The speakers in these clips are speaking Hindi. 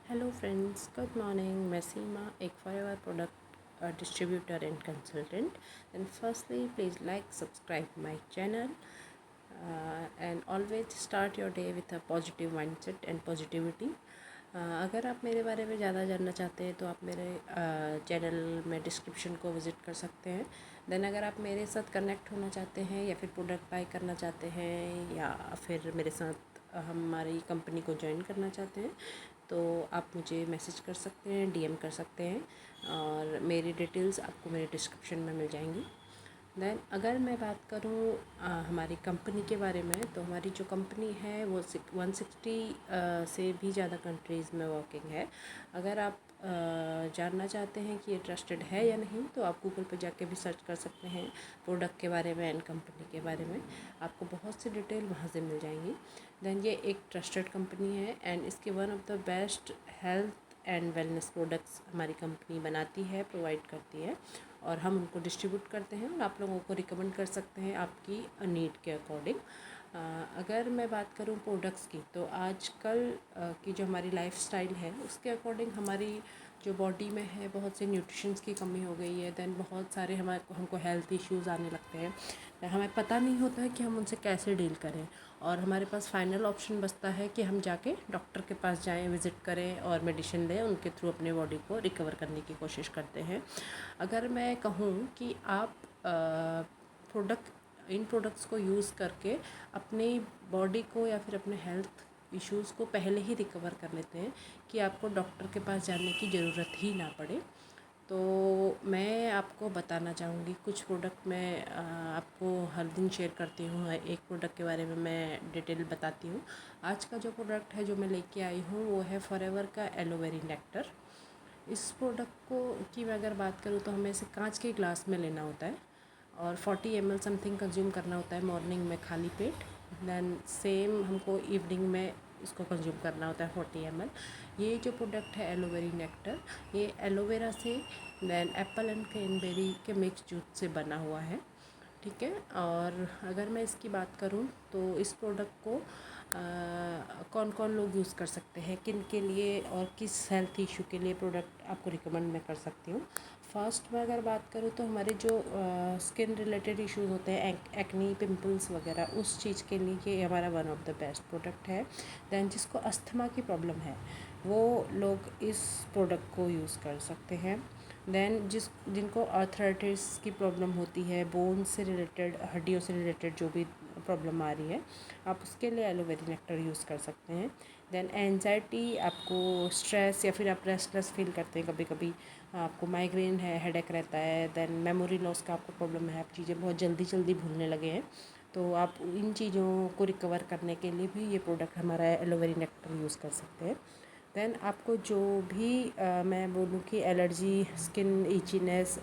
Hello friends, good morning. मैं सीमा, एक forever product distributor and consultant. And firstly please like subscribe my channel and always start your day with a positive mindset and positivity. अगर आप मेरे बारे में ज़्यादा जानना चाहते हैं तो आप मेरे चैनल में डिस्क्रिप्शन को विज़िट कर सकते हैं। देन अगर आप मेरे साथ कनेक्ट होना चाहते हैं या फिर प्रोडक्ट बाय करना चाहते हैं या फिर मेरे साथ हमारी कंपनी को ज्वाइन करना चाहते हैं तो आप मुझे मैसेज कर सकते हैं, डीएम कर सकते हैं और मेरी डिटेल्स आपको मेरे डिस्क्रिप्शन में मिल जाएंगी। देन अगर मैं बात करूँ हमारी कंपनी के बारे में, तो हमारी जो कंपनी है वो 160 से भी ज़्यादा कंट्रीज़ में वर्किंग है। अगर आप जानना चाहते हैं कि ये ट्रस्टेड है या नहीं तो आप गूगल पर जाके भी सर्च कर सकते हैं प्रोडक्ट के बारे में एंड कंपनी के बारे में। आपको बहुत सी डिटेल वहाँ से मिल जाएंगी। देन ये एक ट्रस्टेड कंपनी है एंड इसके one of the best health and wellness products हमारी कंपनी बनाती है, प्रोवाइड करती है और हम उनको डिस्ट्रीब्यूट करते हैं और आप लोगों को रिकमेंड कर सकते हैं आपकी नीड के अकॉर्डिंग। अगर मैं बात करूं प्रोडक्ट्स की, तो आजकल की जो हमारी लाइफस्टाइल है उसके अकॉर्डिंग हमारी जो बॉडी में है बहुत से न्यूट्रिशंस की कमी हो गई है। देन बहुत सारे हमको हेल्थ इश्यूज़ आने लगते हैं। हमें पता नहीं होता है कि हम उनसे कैसे डील करें और हमारे पास फाइनल ऑप्शन बचता है कि हम जाके डॉक्टर के पास जाएं, विज़िट करें और मेडिसिन लें, उनके थ्रू अपने बॉडी को रिकवर करने की कोशिश करते हैं। अगर मैं कहूँ कि आप इन प्रोडक्ट्स को यूज़ करके अपनी बॉडी को या फिर अपने हेल्थ इश्यूज़ को पहले ही रिकवर कर लेते हैं कि आपको डॉक्टर के पास जाने की ज़रूरत ही ना पड़े, तो मैं आपको बताना चाहूँगी कुछ प्रोडक्ट मैं आपको हर दिन शेयर करती हूँ। एक प्रोडक्ट के बारे में मैं डिटेल बताती हूँ। आज का जो प्रोडक्ट है जो मैं लेके आई हूँ वो है फॉरएवर का एलोवेरी नेक्टर। इस प्रोडक्ट को की मैं अगर बात करूँ तो हमें इसे कांच के ग्लास में लेना होता है और 40 ml समथिंग कंज्यूम करना होता है मॉर्निंग में खाली पेट। देन सेम हमको इवनिंग में इसको कंज्यूम करना होता है 40 ml। ये जो प्रोडक्ट है एलोवेरी नेक्टर, ये एलोवेरा से देन एप्पल एंड क्रैनबेरी के मिक्स जूस से बना हुआ है, ठीक है। और अगर मैं इसकी बात करूं तो इस प्रोडक्ट को कौन कौन लोग यूज़ कर सकते हैं, किन के लिए और किस हेल्थ इशू के लिए प्रोडक्ट आपको रिकमेंड मैं कर सकती हूँ। फर्स्ट में अगर बात करूँ तो हमारे जो स्किन रिलेटेड इश्यूज होते हैं, एक्नी, पिंपल्स वगैरह, उस चीज़ के लिए ये हमारा one of the best product है। दैन जिसको अस्थमा की प्रॉब्लम है वो लोग इस प्रोडक्ट को यूज़ कर सकते हैं। देन जिनको आर्थराइटिस की प्रॉब्लम होती है, बोन से रिलेटेड, हड्डियों से रिलेटेड जो भी प्रॉब्लम आ रही है, आप उसके लिए एलोवेरी नेक्टर यूज़ कर सकते हैं। देन एंजाइटी, आपको स्ट्रेस या फिर आप रेस्टलेस फील करते हैं, कभी कभी आपको माइग्रेन है, हेडेक रहता है, देन मेमोरी लॉस का आपको प्रॉब्लम है, आप चीज़ें बहुत जल्दी जल्दी भूलने लगे हैं, तो आप इन चीज़ों को रिकवर करने के लिए भी ये प्रोडक्ट हमारा एलोवेरी नेक्टर यूज़ कर सकते हैं। देन आपको जो भी मैं बोलूँ कि एलर्जी, स्किन इचीनेस,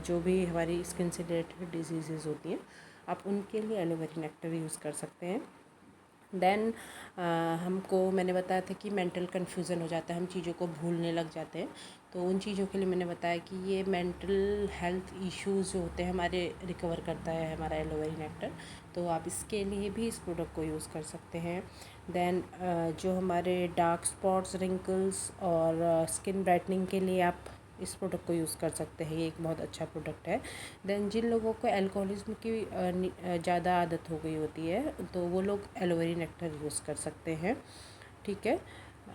जो भी हमारी स्किन से रिलेटेड डिजीज़ होती हैं, आप उनके लिए एलोवेरी नेक्टर यूज़ कर सकते हैं। देन हमको मैंने बताया था कि मेंटल कन्फ्यूज़न हो जाता है, हम चीज़ों को भूलने लग जाते हैं, तो उन चीज़ों के लिए मैंने बताया कि ये मेंटल हेल्थ इश्यूज़ जो होते हैं हमारे, रिकवर करता है हमारा एलोवेरी नेक्टर, तो आप इसके लिए भी इस प्रोडक्ट को यूज़ कर सकते हैं। देन जो हमारे डार्क स्पॉट्स, रिंकल्स और स्किन ब्राइटनिंग के लिए आप इस प्रोडक्ट को यूज़ कर सकते हैं, ये एक बहुत अच्छा प्रोडक्ट है। देन जिन लोगों को अल्कोहलिज्म की ज़्यादा आदत हो गई होती है तो वो लोग एलोवेरी नेक्टर यूज़ कर सकते हैं, ठीक है।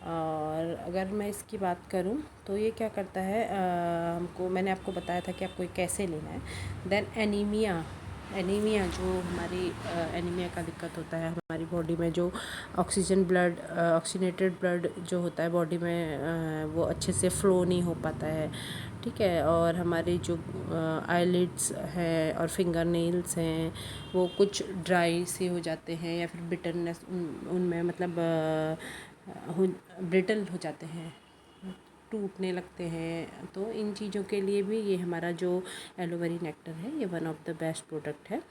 और अगर मैं इसकी बात करूं तो ये क्या करता है, हमको, मैंने आपको बताया था कि आपको ये कैसे लेना है। देन एनीमिया जो हमारी एनीमिया का दिक्कत होता है हमारी बॉडी में, जो ऑक्सीनेटेड ब्लड जो होता है बॉडी में, वो अच्छे से फ्लो नहीं हो पाता है, ठीक है। और हमारे जो आईलिड्स हैं और फिंगर नेल्स हैं वो कुछ ड्राई से हो जाते हैं या फिर बिटरनेस उनमें, मतलब ब्रिटल हो जाते हैं, टूटने लगते हैं, तो इन चीज़ों के लिए भी ये हमारा जो एलोवेरी नेक्टर है ये one of the best product है,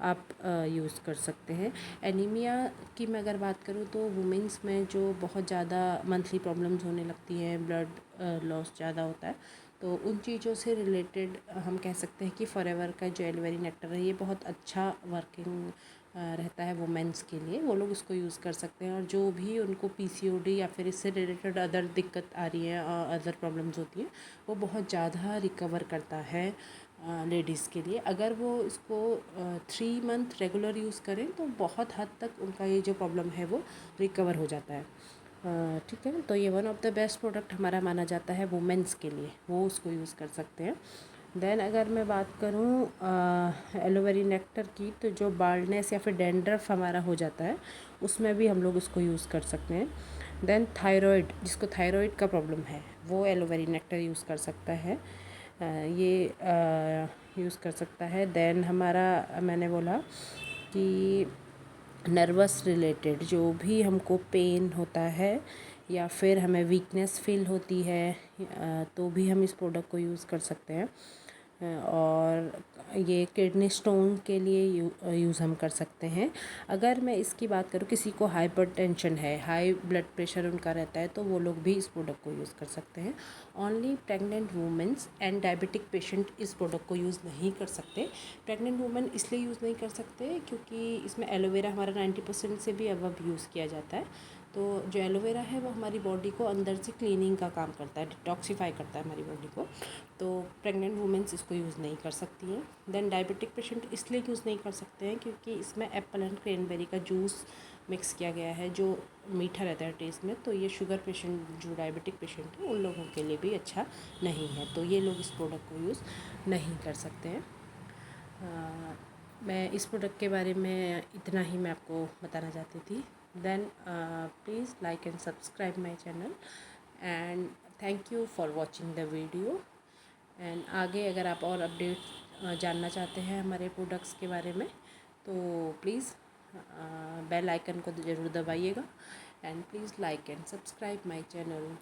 आप यूज़ कर सकते हैं। एनीमिया की मैं अगर बात करूँ तो वुमेंस में जो बहुत ज़्यादा मंथली प्रॉब्लम्स होने लगती हैं, ब्लड लॉस ज़्यादा होता है, तो उन चीज़ों से रिलेटेड हम कह सकते हैं कि फॉरएवर का जो एलोवेरी नेक्टर है ये बहुत अच्छा वर्किंग रहता है वुमेन्स के लिए, वो लोग इसको यूज़ कर सकते हैं। और जो भी उनको पीसीओडी या फिर इससे रिलेटेड अदर दिक्कत आ रही है, अदर प्रॉब्लम्स होती हैं, वो बहुत ज़्यादा रिकवर करता है लेडीज़ के लिए। अगर वो इसको 3 मंथ रेगुलर यूज़ करें तो बहुत हद तक उनका ये जो प्रॉब्लम है वो रिकवर हो जाता है। ठीक है, तो ये one of the best product हमारा माना जाता है वुमेन्स के लिए, वो उसको यूज़ कर सकते हैं। देन अगर मैं बात करूँ एलोवेरा नेक्टर की, तो जो बाल्डनेस या फिर डैंड्रफ हमारा हो जाता है उसमें भी हम लोग उसको यूज़ कर सकते हैं। देन थायराइड, जिसको थायराइड का प्रॉब्लम है, वो एलोवेरा नेक्टर यूज़ कर सकता है, ये यूज़ कर सकता है। देन हमारा मैंने बोला कि नर्वस रिलेटेड जो भी हमको पेन होता है या फिर हमें वीकनेस फील होती है, तो भी हम इस प्रोडक्ट को यूज़ कर सकते हैं। और ये किडनी स्टोन के लिए यूज़ हम कर सकते हैं। अगर मैं इसकी बात करूँ, किसी को हाइपरटेंशन है, हाई ब्लड प्रेशर उनका रहता है, तो वो लोग भी इस प्रोडक्ट को यूज़ कर सकते हैं। Only pregnant women's and diabetic patient इस प्रोडक्ट को यूज़ नहीं कर सकते। प्रेग्नेंट वुमेन इसलिए यूज़ नहीं कर सकते क्योंकि इसमें एलोवेरा हमारा 90% से भी अबव यूज़ किया जाता है। तो जो एलोवेरा है वो हमारी बॉडी को अंदर से क्लीनिंग का काम करता है, डिटॉक्सीफाई करता है हमारी बॉडी को। तो प्रेग्नेंट वुमेन्स इसको यूज़ नहीं कर सकती हैं। देन डायबिटिक पेशेंट इसलिए यूज़ नहीं कर सकते हैं क्योंकि इसमें एप्पल एंड क्रैनबेरी का जूस मिक्स किया गया है जो मीठा रहता है टेस्ट में, तो ये शुगर पेशेंट, जो डायबिटिक पेशेंट हैं, उन लोगों के लिए भी अच्छा नहीं है, तो ये लोग इस प्रोडक्ट को यूज़ नहीं कर सकते हैं। मैं इस प्रोडक्ट के बारे में इतना ही मैं आपको बताना चाहती थी। Then please like and subscribe my channel and thank you for watching the video. And आगे अगर आप और अपडेट जानना चाहते हैं हमारे प्रोडक्ट्स के बारे में, तो प्लीज़ बेल आइकन को ज़रूर दबाइएगा and please like and subscribe my channel.